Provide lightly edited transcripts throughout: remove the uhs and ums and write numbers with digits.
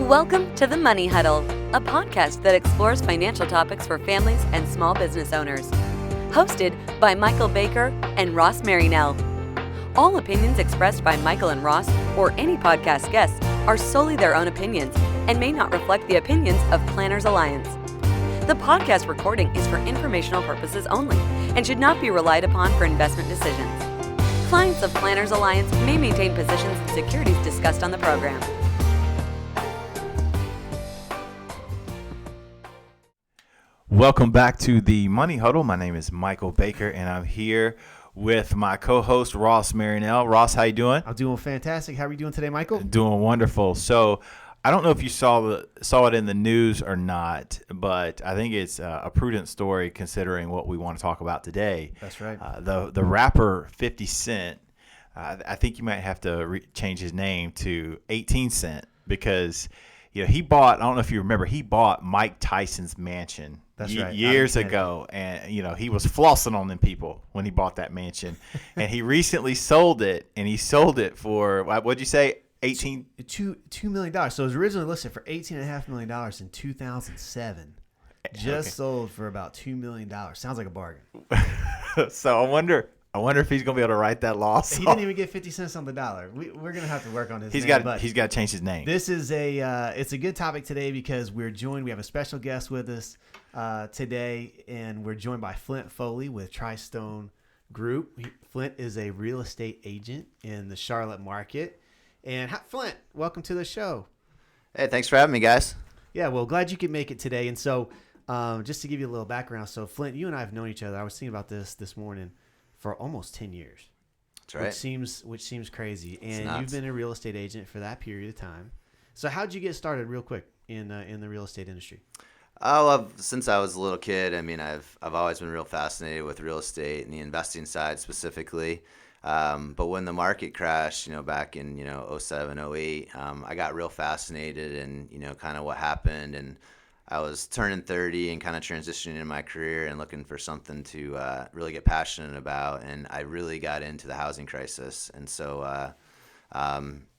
Welcome to the Money Huddle, a podcast that explores financial topics for families and small business owners. Hosted by Michael Baker and Ross Marinell. All opinions expressed by Michael and Ross or any podcast guests are solely their own opinions and may not reflect the opinions of Planners Alliance. The podcast recording is for informational purposes only and should not be relied upon for investment decisions. Clients of Planners Alliance may maintain positions in securities discussed on the program. Welcome back to the Money Huddle. My name is Michael Baker, and I'm here with my co-host, Ross Marinell. Ross, how you doing? I'm doing fantastic. How are you doing today, Michael? Doing wonderful. So I don't know if you saw it in the news or not, but I think it's a prudent story considering what we want to talk about today. That's right. The rapper 50 Cent, I think you might have to change his name to 18 Cent because he bought, I don't know if you remember, he bought Mike Tyson's mansion. That's right. Years ago, and he was flossing on them people when he bought that mansion, and he recently sold it, and he sold it for what'd you say, $2 million. So it was originally listed for $18.5 million in 2007. Sold for about $2 million. Sounds like a bargain. So I wonder if he's gonna be able to write that loss. He didn't even get 50 cents on the dollar. We're gonna have to work on his. He's got to change his name. This is it's a good topic today because we have a special guest with us today, and we're joined by Flint Foley with Tristone Group. Flint is a real estate agent in the Charlotte market. And Flint, welcome to the show. Hey, thanks for having me, guys. Yeah, well, glad you could make it today. And so, just to give you a little background, so Flint, you and I have known each other. I was thinking about this morning for almost 10 years. That's right. Which seems crazy. And you've been a real estate agent for that period of time. So, how'd you get started, real quick, in the real estate industry? Oh, since I was a little kid, I mean, I've always been real fascinated with real estate and the investing side specifically. But when the market crashed, back in 07, 08, I got real fascinated in kind of what happened, and I was turning 30 and kind of transitioning in my career and looking for something to really get passionate about, and I really got into the housing crisis, and so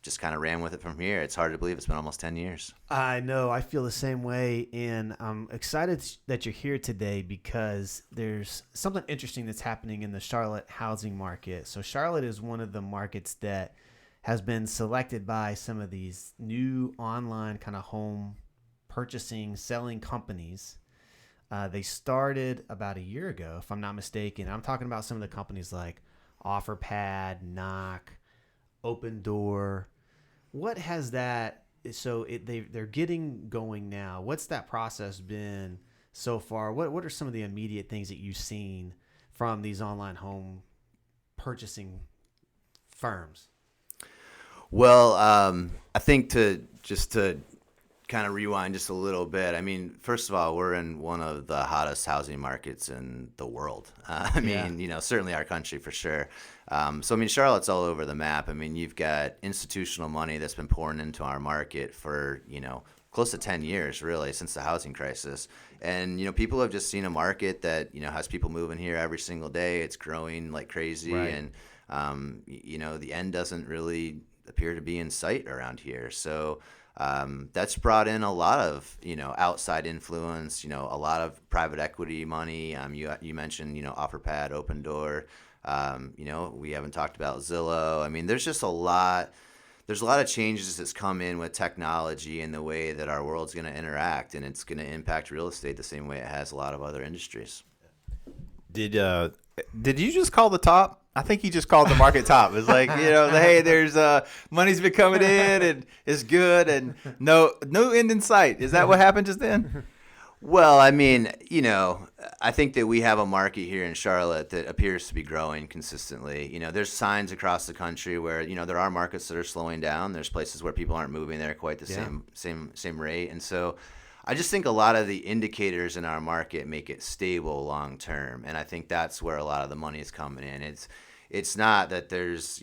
just kind of ran with it from here. It's hard to believe it's been almost 10 years. I know. I feel the same way, and I'm excited that you're here today because there's something interesting that's happening in the Charlotte housing market. So Charlotte is one of the markets that has been selected by some of these new online kind of home purchasing, selling companies. They started about a year ago, if I'm not mistaken. I'm talking about some of the companies like OfferPad, Knock, Open Door. What has that? So they're getting going now. What's that process been so far? What are some of the immediate things that you've seen from these online home purchasing firms? Well, I think to kind of rewind just a little bit. I mean, first of all, we're in one of the hottest housing markets in the world. Certainly our country for sure. Charlotte's all over the map. I mean, you've got institutional money that's been pouring into our market for, close to 10 years, really, since the housing crisis. And, people have just seen a market that, has people moving here every single day. It's growing like crazy. Right. And, the end doesn't really appear to be in sight around here. So, that's brought in a lot of, outside influence, a lot of private equity money. You mentioned, OfferPad, Open Door. We haven't talked about Zillow. I mean, there's just a lot of changes that's come in with technology and the way that our world's going to interact, and it's going to impact real estate the same way it has a lot of other industries. Did you just call the top? I think he just called the market top. It's like, hey, there's money's been coming in and it's good and no end in sight. Is that what happened just then? Well, I mean, I think that we have a market here in Charlotte that appears to be growing consistently. There's signs across the country where, there are markets that are slowing down. There's places where people aren't moving there quite the same rate. And so I just think a lot of the indicators in our market make it stable long term. And I think that's where a lot of the money is coming in. It's not that there's,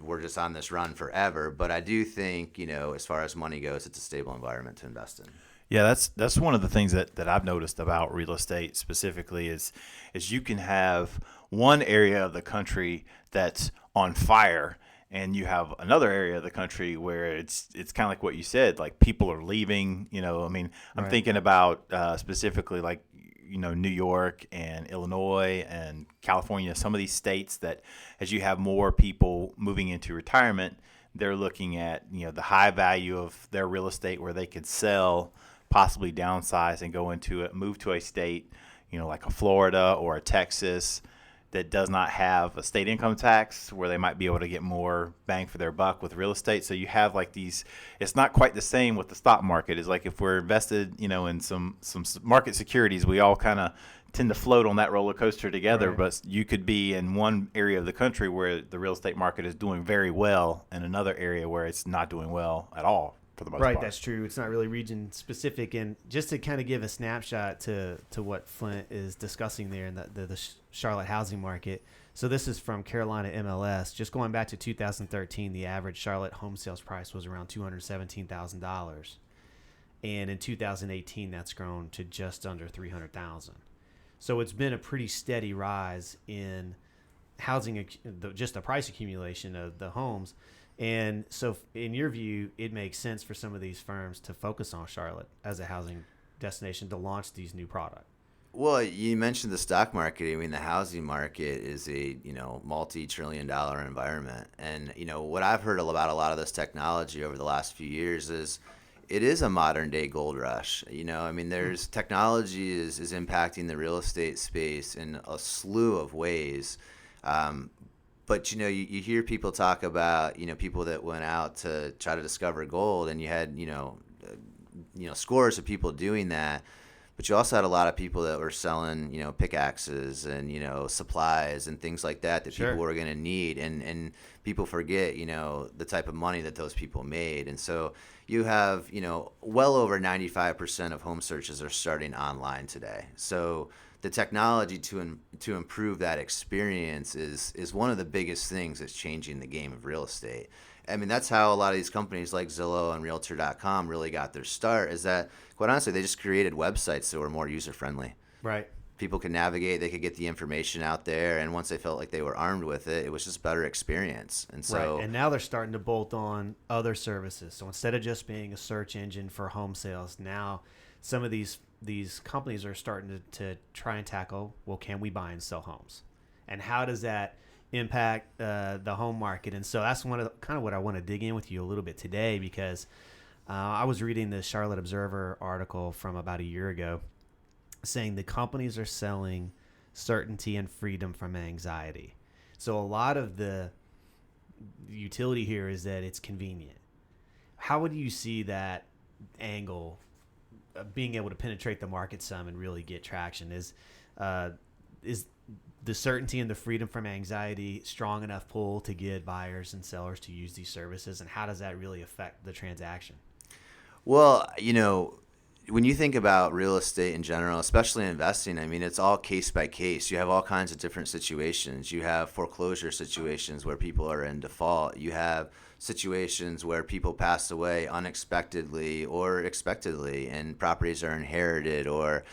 we're just on this run forever, but I do think, as far as money goes, it's a stable environment to invest in. Yeah, that's one of the things that I've noticed about real estate specifically is you can have one area of the country that's on fire and you have another area of the country where it's kind of like what you said, like people are leaving. I mean, I'm Right. thinking about specifically like New York and Illinois and California, some of these states that as you have more people moving into retirement, they're looking at the high value of their real estate where they could sell, possibly downsize and move to a state, like a Florida or a Texas that does not have a state income tax, where they might be able to get more bang for their buck with real estate. So you have like these, it's not quite the same with the stock market. It's like if we're invested, in some market securities, we all kind of tend to float on that roller coaster together. Right. But you could be in one area of the country where the real estate market is doing very well, and another area where it's not doing well at all for the most Right, part. that's true. It's not really region specific. And just to kind of give a snapshot to what Flint is discussing there in the Charlotte housing market. So this is from Carolina MLS. Just going back to 2013, the average Charlotte home sales price was around $217,000. And in 2018, that's grown to just under $300,000. So it's been a pretty steady rise in housing, just the price accumulation of the homes. And so in your view, it makes sense for some of these firms to focus on Charlotte as a housing destination to launch these new products. Well, you mentioned the stock market. I mean, the housing market is a, multi-trillion-dollar environment. And, what I've heard about a lot of this technology over the last few years is it is a modern-day gold rush. I mean, there's technology is impacting the real estate space in a slew of ways. But, you hear people talk about, people that went out to try to discover gold, and you had, scores of people doing that. But you also had a lot of people that were selling, pickaxes and, supplies and things like that Sure. people were going to need. And people forget, the type of money that those people made. And so you have, well over 95% of home searches are starting online today. So the technology to improve that experience is one of the biggest things that's changing the game of real estate. I mean, that's how a lot of these companies like Zillow and Realtor.com really got their start, is that, quite honestly, they just created websites that were more user-friendly. Right. People could navigate, they could get the information out there, and once they felt like they were armed with it, it was just a better experience. And so, Right. And now they're starting to bolt on other services. So instead of just being a search engine for home sales, now some of these companies are starting to try and tackle, well, can we buy and sell homes? And how does that impact the home market? And so that's kind of what I want to dig in with you a little bit today, because I was reading the Charlotte Observer article from about a year ago saying the companies are selling certainty and freedom from anxiety. So a lot of the utility here is that it's convenient. How would you see that angle being able to penetrate the market some and really get traction? Is the certainty and the freedom from anxiety strong enough pull to get buyers and sellers to use these services? And how does that really affect the transaction? well, when you think about real estate in general, especially investing, I mean, it's all case by case. You have all kinds of different situations. You have foreclosure situations where people are in default. You have situations where people pass away unexpectedly or expectedly, and properties are inherited, or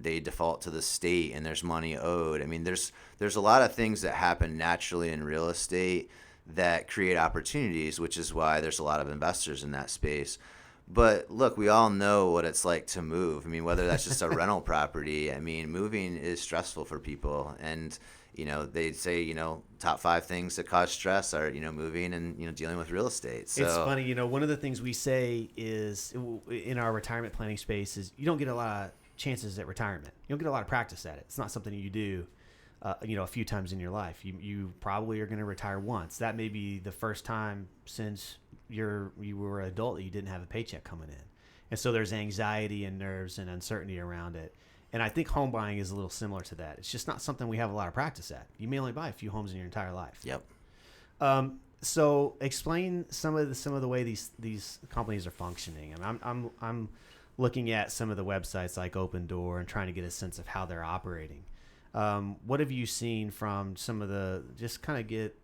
they default to the state and there's money owed. I mean, there's a lot of things that happen naturally in real estate that create opportunities, which is why there's a lot of investors in that space. But look, we all know what it's like to move. I mean, whether that's just a rental property, I mean, moving is stressful for people. And, they say, top 5 things that cause stress are, moving and, dealing with real estate. So It's funny, one of the things we say is in our retirement planning space is you don't get a lot of chances at retirement. You don't get a lot of practice at it. It's not something you do, a few times in your life. You probably are going to retire once. That may be the first time since you were an adult that you didn't have a paycheck coming in. And so there's anxiety and nerves and uncertainty around it. And I think home buying is a little similar to that. It's just not something we have a lot of practice at. You may only buy a few homes in your entire life. Yep. So explain some of the way these companies are functioning. I mean, I'm looking at some of the websites like Open Door and trying to get a sense of how they're operating. What have you seen from some of just kind of get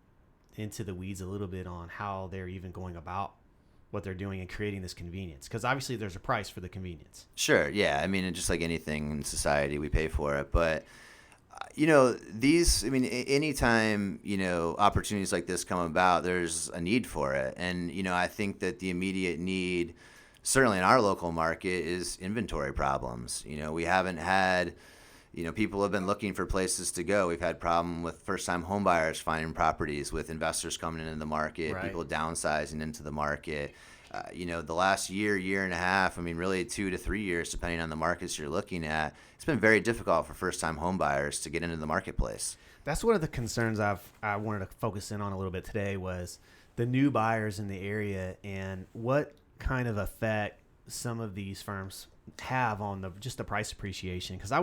into the weeds a little bit on how they're even going about what they're doing and creating this convenience? Because obviously there's a price for the convenience. Sure. Yeah. I mean, just like anything in society, we pay for it. But Anytime, opportunities like this come about, there's a need for it. And, I think that the immediate need, certainly in our local market, is inventory problems. We haven't had, people have been looking for places to go. We've had problem with first-time home buyers finding properties, with investors coming into the market, Right. people downsizing into the market. The last year and a half, really 2 to 3 years, depending on the markets you're looking at, it's been very difficult for first-time home buyers to get into the marketplace. That's one of the concerns I wanted to focus in on a little bit today was the new buyers in the area and what kind of effect some of these firms have on just the price appreciation. Because I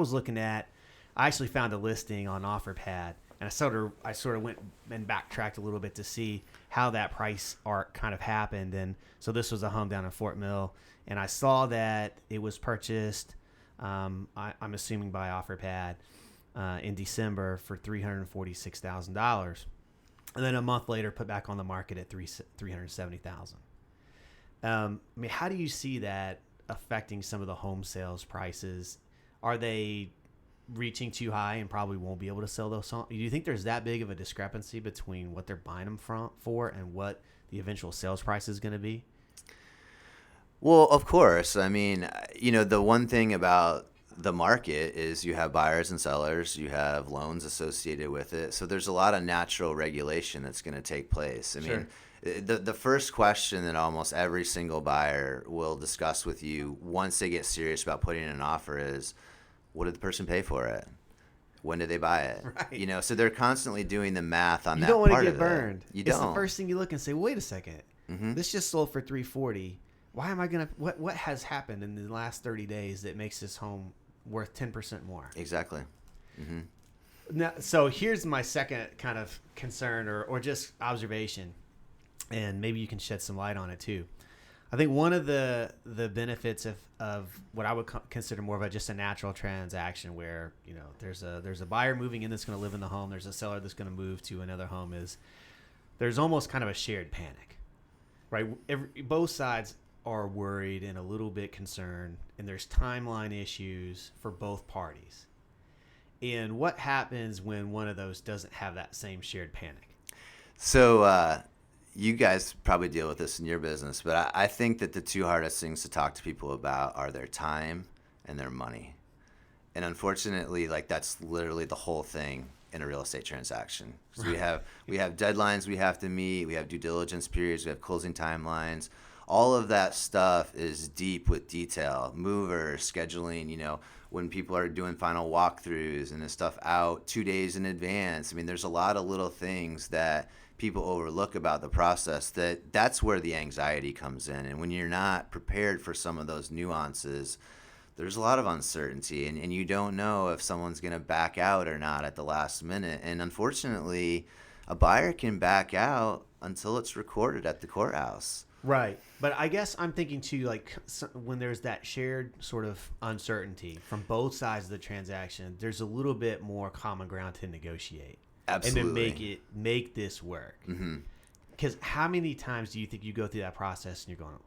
actually found a listing on OfferPad, and I sort of went and backtracked a little bit to see how that price arc kind of happened. And so this was a home down in Fort Mill, and I saw that it was purchased, I'm assuming by OfferPad, in December for $346,000, and then a month later put back on the market at $370,000. How do you see that affecting some of the home sales prices? Are they reaching too high and probably won't be able to sell those homes? Do you think there's that big of a discrepancy between what they're buying them for and what the eventual sales price is going to be? Well, of course. The one thing about the market is you have buyers and sellers, you have loans associated with it. So there's a lot of natural regulation that's going to take place. Sure. The first question that almost every single buyer will discuss with you once they get serious about putting in an offer is, what did the person pay for it? When did they buy it? Right. So they're constantly doing the math on You that don't want part to of get burned. it. You It's don't. the first thing you look and say, wait a second, this just sold for $340. Why am I going to, what has happened in the last 30 days that makes this home worth 10% more? Exactly. Mm-hmm. Now, so here's my second kind of concern or just observation, and maybe you can shed some light on it too. I think one of the benefits of what I would consider more of just a natural transaction where, there's a buyer moving in that's going to live in the home, there's a seller that's going to move to another home, is there's almost kind of a shared panic, right? Both sides are worried and a little bit concerned, and there's timeline issues for both parties. And what happens when one of those doesn't have that same shared panic? So you guys probably deal with this in your business, but I think that the two hardest things to talk to people about are their time and their money. And unfortunately, that's literally the whole thing in a real estate transaction. So we have deadlines we have to meet, we have due diligence periods, we have closing timelines. All of that stuff is deep with detail. Movers, scheduling, when people are doing final walkthroughs and this stuff out 2 days in advance. There's a lot of little things that people overlook about the process that's where the anxiety comes in. And when you're not prepared for some of those nuances, there's a lot of uncertainty, and you don't know if someone's going to back out or not at the last minute. And unfortunately, a buyer can back out until it's recorded at the courthouse. Right. But I guess I'm thinking too, when there's that shared sort of uncertainty from both sides of the transaction, there's a little bit more common ground to negotiate. Absolutely. And to make this work. Because how many times do you think you go through that process and you're going,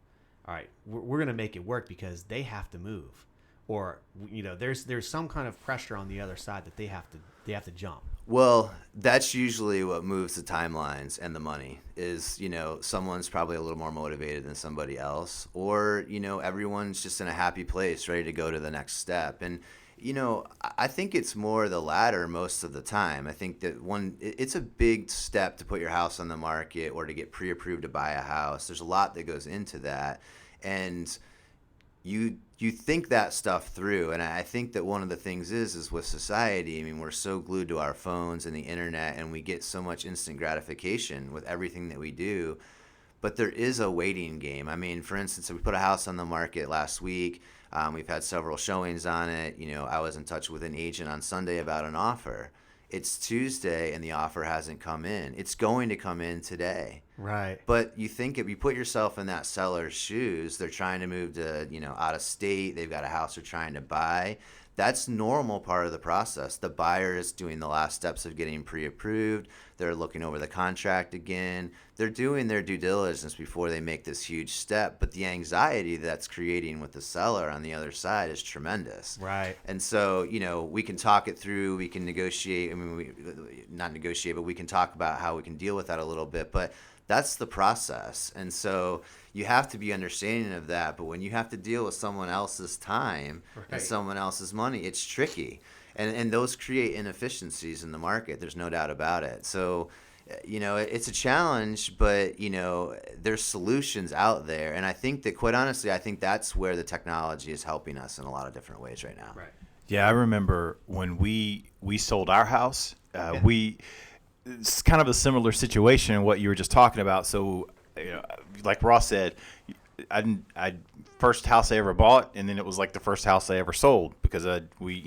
all right, we're going to make it work because they have to move, or there's some kind of pressure on the other side that they have to jump. Well, that's usually what moves the timelines and the money is, someone's probably a little more motivated than somebody else, or, everyone's just in a happy place, ready to go to the next step. And, I think it's more the latter most of the time. I think that it's a big step to put your house on the market or to get pre-approved to buy a house. There's a lot that goes into that. And you think that stuff through. And I think that one of the things is with society, we're so glued to our phones and the internet, and we get so much instant gratification with everything that we do. But there is a waiting game. For instance, we put a house on the market last week. We've had several showings on it. I was in touch with an agent on Sunday about an offer. It's Tuesday and the offer hasn't come in. It's going to come in today. Right. But you think if you put yourself in that seller's shoes, they're trying to move to, out of state. They've got a house they're trying to buy. that's normal part of the process. The buyer is doing the last steps of getting pre-approved. They're looking over the contract again. They're doing their due diligence before they make this huge step. But the anxiety that's creating with the seller on the other side is tremendous. Right. And so, we can talk it through. We can negotiate. I mean, not negotiate, but we can talk about how we can deal with that a little bit. But that's the process. And so you have to be understanding of that. But when you have to deal with someone else's time and someone else's money, it's tricky. And those create inefficiencies in the market. There's no doubt about it. So, it's a challenge, but, there's solutions out there. And I think that, quite honestly, that's where the technology is helping us in a lot of different ways right now. Right. Yeah, I remember when we sold our house, it's kind of a similar situation in what you were just talking about. So, like Ross said, I first house I ever bought, and then it was like the first house I ever sold because we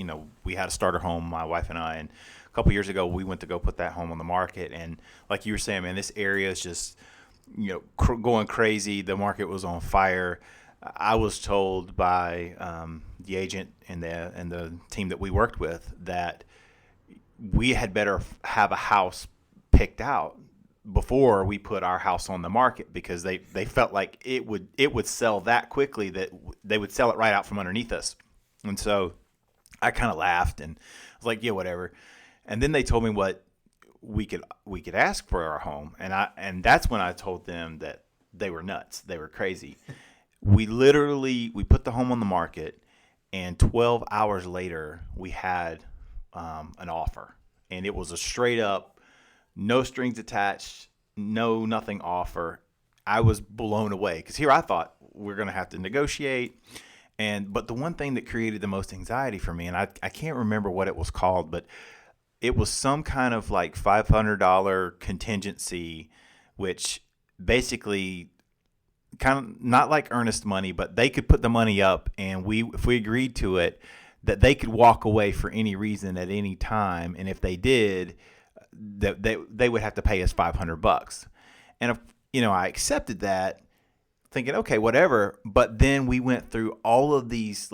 had a starter home, my wife and I, and a couple years ago we went to go put that home on the market, and like you were saying, man, this area is just going crazy. The market was on fire. I was told by the agent and the team that we worked with that we had better have a house picked out before we put our house on the market because they felt like it would sell that quickly that they would sell it right out from underneath us. And so I kind of laughed and was like, yeah, whatever. And then they told me what we could ask for our home, and that's when I told them that they were nuts. They were crazy. We put the home on the market, and 12 hours later we had an offer, and it was a straight up, no strings attached, nothing offer. I was blown away because here I thought we're going to have to negotiate. But the one thing that created the most anxiety for me, and I can't remember what it was called, but it was some kind of like $500 contingency, which basically kind of not like earnest money, but they could put the money up, and if we agreed to it, that they could walk away for any reason at any time, and if they did, that they would have to pay us $500. And I accepted that, thinking, okay, whatever. But then we went through all of these,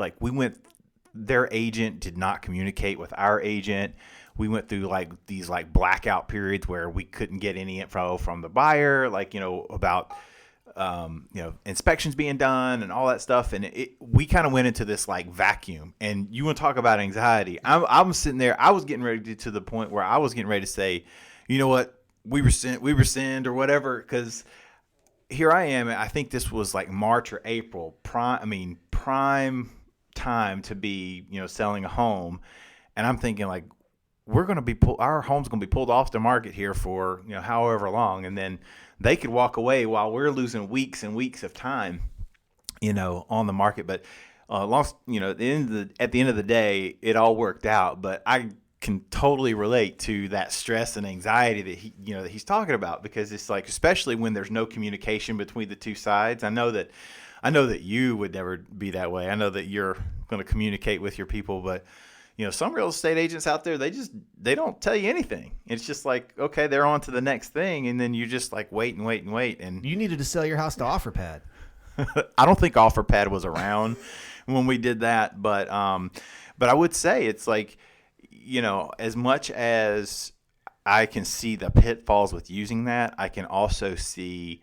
their agent did not communicate with our agent. We went through these blackout periods where we couldn't get any info from the buyer, about inspections being done and all that stuff. And we kind of went into this vacuum. And you want to talk about anxiety. I'm sitting there. I was getting ready to the point where I was getting ready to say, you know what, we rescind or whatever. Because here I am. I think this was March or April, prime time to be, selling a home. And I'm thinking we're going to be our home's going to be pulled off the market here for, however long. And then they could walk away while we're losing weeks and weeks of time, on the market. But at the end of the day, it all worked out. But I can totally relate to that stress and anxiety that he's talking about, because it's especially when there's no communication between the two sides. I know that you would never be that way. I know that you're going to communicate with your people, but some real estate agents out there, they don't tell you anything. It's just okay, they're on to the next thing. And then you just wait and wait and wait. And you needed to sell your house to OfferPad. I don't think OfferPad was around when we did that. But I would say it's as much as I can see the pitfalls with using that, I can also see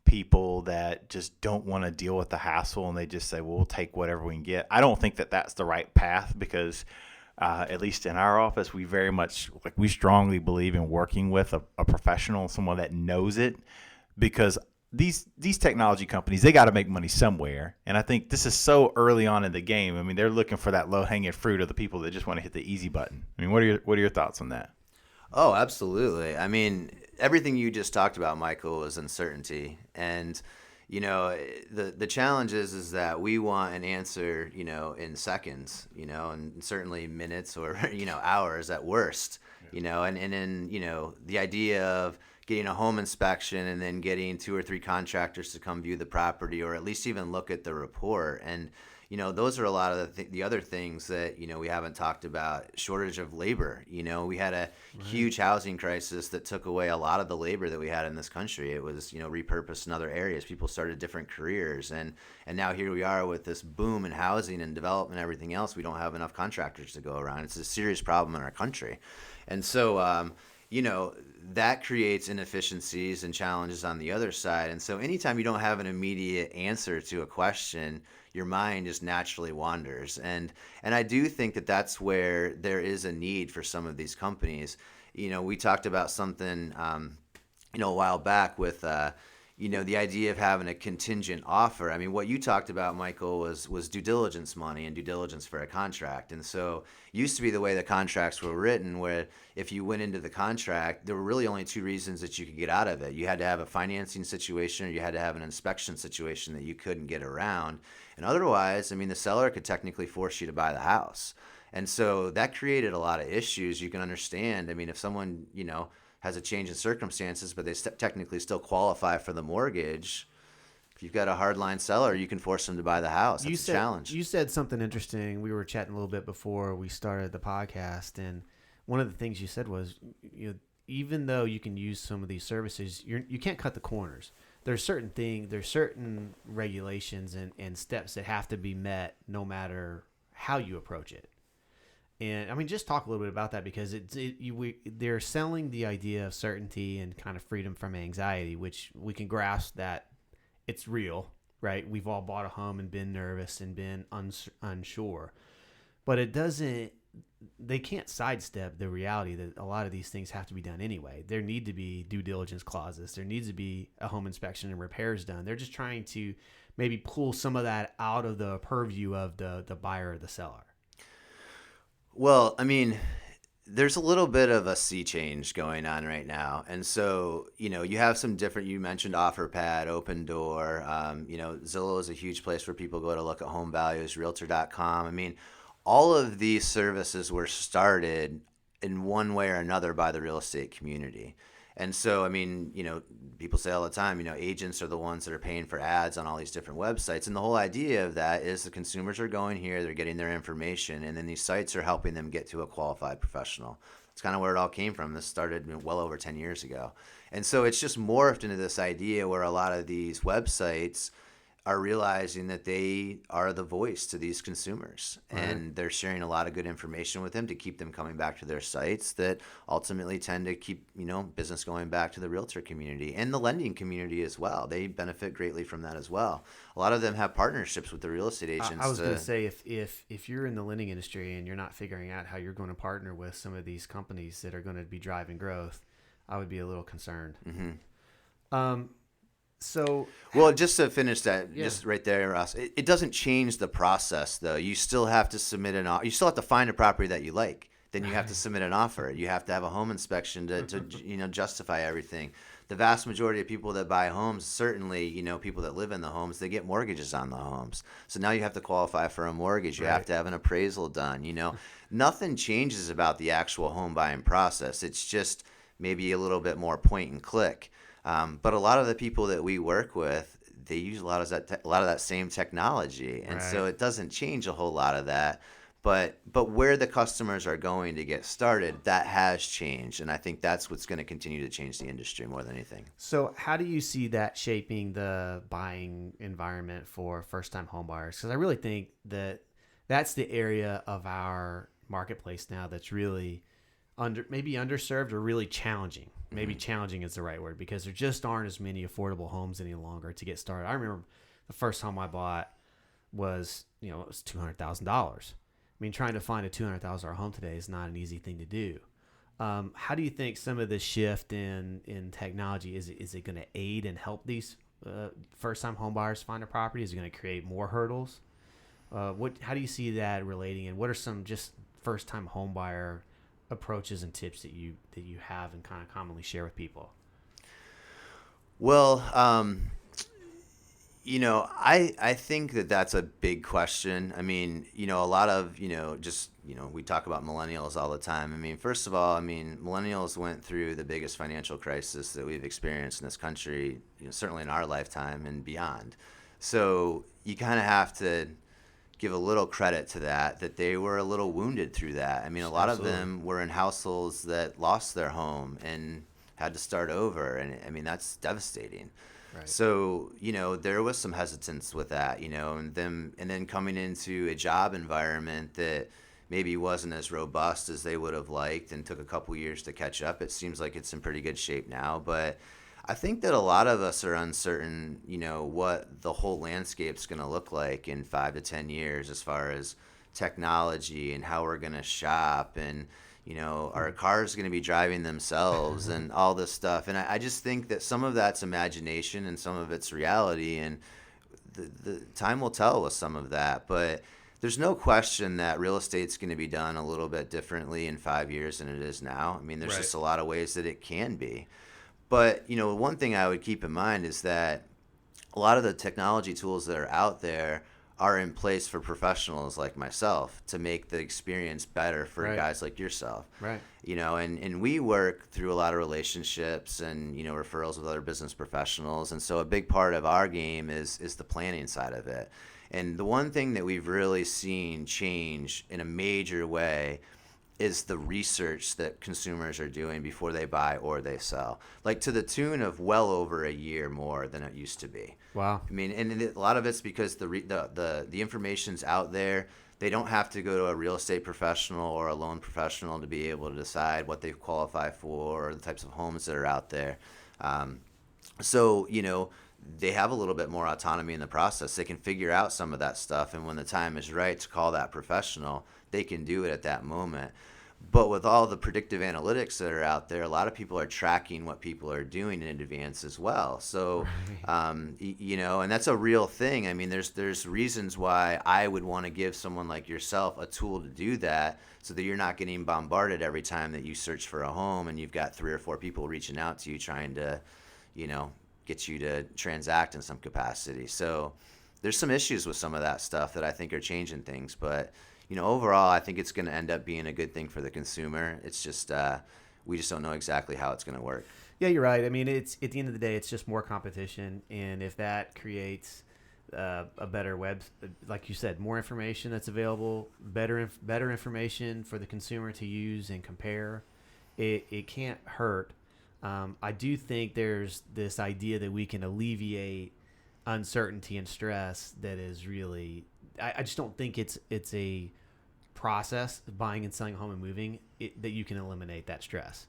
people that just don't want to deal with the hassle and they just say, well, we'll take whatever we can get. I don't think that that's the right path, because at least in our office, we very much we strongly believe in working with a professional, someone that knows it, because these technology companies, they got to make money somewhere. And I think this is so early on in the game. I mean, they're looking for that low hanging fruit of the people that just want to hit the easy button. I mean, what are your thoughts on that? Oh, absolutely. I mean, everything you just talked about, Michael, is uncertainty. And the challenge is that we want an answer, in seconds, and certainly minutes or, hours at worst, and then, the idea of getting a home inspection and then getting 2 or 3 contractors to come view the property, or at least even look at the report. And those are a lot of the other things that we haven't talked about. Shortage of labor. We had a huge housing crisis that took away a lot of the labor that we had in this country. It was repurposed in other areas. People started different careers, and now here we are with this boom in housing and development and everything else. We don't have enough contractors to go around. It's a serious problem in our country, and so that creates inefficiencies and challenges on the other side. And so anytime you don't have an immediate answer to a question, your mind just naturally wanders. And I do think that that's where there is a need for some of these companies. We talked about something, a while back with, the idea of having a contingent offer. I mean, what you talked about, Michael, was due diligence money and due diligence for a contract. And so it used to be the way the contracts were written, where if you went into the contract, there were really only 2 reasons that you could get out of it. You had to have a financing situation, or you had to have an inspection situation that you couldn't get around. And otherwise, I mean, the seller could technically force you to buy the house. And so that created a lot of issues. You can understand. I mean, if someone, has a change in circumstances, but they technically still qualify for the mortgage, if you've got a hardline seller, you can force them to buy the house. That's a challenge. You said something interesting. We were chatting a little bit before we started the podcast, and one of the things you said was, even though you can use some of these services, you can't cut the corners. There's certain regulations and steps that have to be met no matter how you approach it. And I mean, just talk a little bit about that, because they're selling the idea of certainty and kind of freedom from anxiety, which we can grasp that it's real, right? We've all bought a home and been nervous and been unsure, but they can't sidestep the reality that a lot of these things have to be done anyway. There need to be due diligence clauses. There needs to be a home inspection and repairs done. They're just trying to maybe pull some of that out of the purview of the buyer or the seller. Well, I mean, there's a little bit of a sea change going on right now. And so, you have some different, you mentioned OfferPad, Open Door, Zillow is a huge place where people go to look at home values, Realtor.com. I mean, all of these services were started in one way or another by the real estate community. And so, I mean, people say all the time, agents are the ones that are paying for ads on all these different websites. And the whole idea of that is the consumers are going here, they're getting their information, and then these sites are helping them get to a qualified professional. It's kind of where it all came from. This started well over 10 years ago. And so it's just morphed into this idea where a lot of these websites are realizing that they are the voice to these consumers, and they're sharing a lot of good information with them to keep them coming back to their sites that ultimately tend to keep, business going back to the realtor community and the lending community as well. They benefit greatly from that as well. A lot of them have partnerships with the real estate agents. I was going to say, if you're in the lending industry and you're not figuring out how you're going to partner with some of these companies that are going to be driving growth, I would be a little concerned. Mm-hmm. Well, just to finish that, just right there, Ross, it doesn't change the process, though. You still have to submit an offer. You still have to find a property that you like. Then you have to submit an offer. You have to have a home inspection to justify everything. The vast majority of people that buy homes, certainly, people that live in the homes, they get mortgages on the homes. So now you have to qualify for a mortgage. You have to have an appraisal done. Nothing changes about the actual home buying process. It's just maybe a little bit more point and click. But a lot of the people that we work with, they use a lot of that same technology, and so it doesn't change a whole lot of that. But where the customers are going to get started, that has changed, and I think that's what's going to continue to change the industry more than anything. So how do you see that shaping the buying environment for first-time home buyers? Because I really think that's the area of our marketplace now that's really maybe underserved or really challenging. Maybe challenging is the right word, because there just aren't as many affordable homes any longer to get started. I remember the first home I bought was, it was $200,000. I mean, trying to find a $200,000 home today is not an easy thing to do. How do you think some of the shift in technology, is it going to aid and help these first-time home buyers find a property? Is it going to create more hurdles? How do you see that relating, and what are some just first-time home buyer approaches and tips that you have and kind of commonly share with people? Well, I think that that's a big question. I mean, a lot of, we talk about millennials all the time. I mean, first of all, millennials went through the biggest financial crisis that we've experienced in this country, certainly in our lifetime and beyond. So you kind of have to give a little credit to that they were a little wounded through that. I mean, a lot Absolutely. of them were in households that lost their home and had to start over. And I mean, that's devastating. Right. So, there was some hesitance with that, and then coming into a job environment that maybe wasn't as robust as they would have liked and took a couple years to catch up. It seems like it's in pretty good shape now, but I think that a lot of us are uncertain, what the whole landscape's going to look like in 5 to 10 years as far as technology and how we're going to shop and, our cars going to be driving themselves and all this stuff. And I just think that some of that's imagination and some of it's reality, and the time will tell with some of that. But there's no question that real estate's going to be done a little bit differently in 5 years than it is now. I mean, there's Right. just a lot of ways that it can be. But, one thing I would keep in mind is that a lot of the technology tools that are out there are in place for professionals like myself to make the experience better for Right. guys like yourself. Right. And we work through a lot of relationships and, referrals with other business professionals. And so a big part of our game is the planning side of it. And the one thing that we've really seen change in a major way is the research that consumers are doing before they buy or they sell, like to the tune of well over a year more than it used to be. Wow. I mean, and a lot of it's because the information's out there. They don't have to go to a real estate professional or a loan professional to be able to decide what they qualify for or the types of homes that are out there. So, they have a little bit more autonomy in the process. They can figure out some of that stuff, and when the time is right to call that professional, they can do it at that moment. But with all the predictive analytics that are out there, a lot of people are tracking what people are doing in advance as well. So, and that's a real thing. I mean, there's reasons why I would want to give someone like yourself a tool to do that, so that you're not getting bombarded every time that you search for a home and you've got 3 or 4 people reaching out to you trying to, get you to transact in some capacity. So there's some issues with some of that stuff that I think are changing things. But, overall, I think it's going to end up being a good thing for the consumer. It's just we just don't know exactly how it's going to work. Yeah, you're right. I mean, it's at the end of the day, it's just more competition, and if that creates a better web, like you said, more information that's available, better information for the consumer to use and compare, it can't hurt. I do think there's this idea that we can alleviate uncertainty and stress that is really, I just don't think it's a process of buying and selling a home and moving that you can eliminate that stress.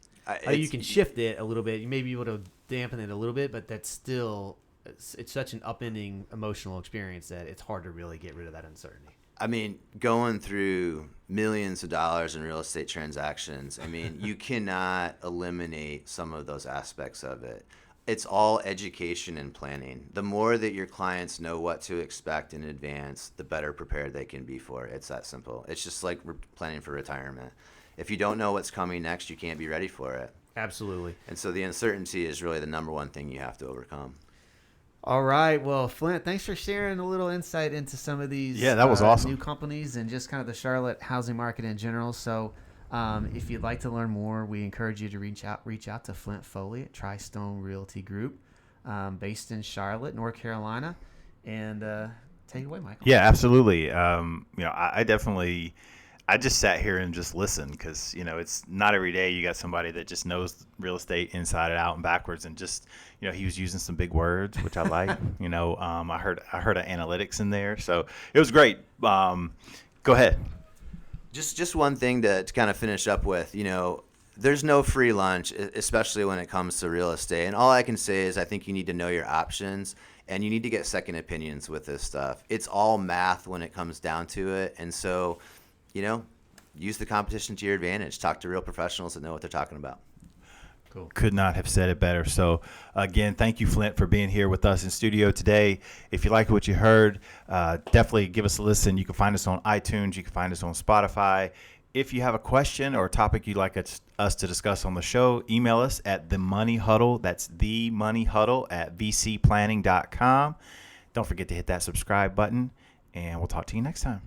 You can shift it a little bit. You may be able to dampen it a little bit, but that's still, it's such an upending emotional experience that it's hard to really get rid of that uncertainty. I mean, going through millions of dollars in real estate transactions, I mean, you cannot eliminate some of those aspects of it. It's all education and planning. The more that your clients know what to expect in advance, the better prepared they can be for it. It's that simple. It's just like planning for retirement. If you don't know what's coming next, you can't be ready for it. Absolutely. And so the uncertainty is really the number one thing you have to overcome. All right. Well, Flint, thanks for sharing a little insight into some of these Yeah, that was awesome. new companies and just kind of the Charlotte housing market in general. So if you'd like to learn more, we encourage you to reach out to Flint Foley at Tristone Realty Group, based in Charlotte, North Carolina. And take it away, Michael. Yeah, absolutely. I just sat here and just listened because, it's not every day you got somebody that just knows real estate inside and out and backwards. And just, he was using some big words, which I like. I heard of analytics in there. So it was great. Go ahead. Just one thing to kind of finish up with, there's no free lunch, especially when it comes to real estate. And all I can say is I think you need to know your options and you need to get second opinions with this stuff. It's all math when it comes down to it. And so, use the competition to your advantage. Talk to real professionals that know what they're talking about. Cool. Could not have said it better. So, again, thank you, Flint, for being here with us in studio today. If you like what you heard, definitely give us a listen. You can find us on iTunes. You can find us on Spotify. If you have a question or a topic you'd like us to discuss on the show, email us at The Money Huddle. That's The Money Huddle at vcplanning.com. Don't forget to hit that subscribe button, and we'll talk to you next time.